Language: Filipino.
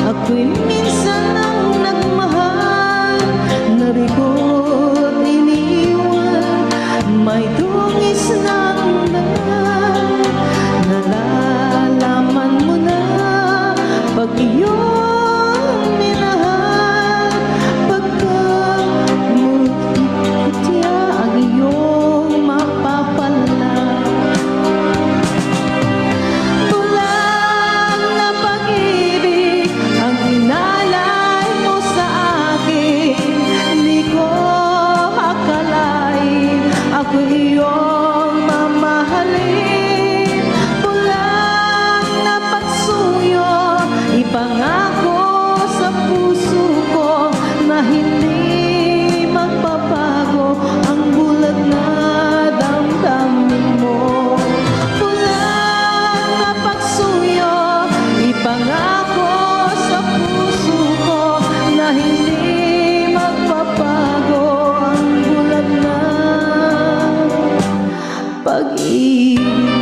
Ako'y minsan ang nagmahal, nariko't iniwan, may dungis ng daan. Nalalaman mo na pag iyong minahal, pagkamutya ang iyong mapapala. Ako iyong mamahalin, pulang na pagsuyo, ipangako sa puso ko na hindi magbabago ang bulag na damdamin mo. Pulang na pagsuyo, ipangako sa puso ko na hindi magbabago ang bulag na pag-ibig.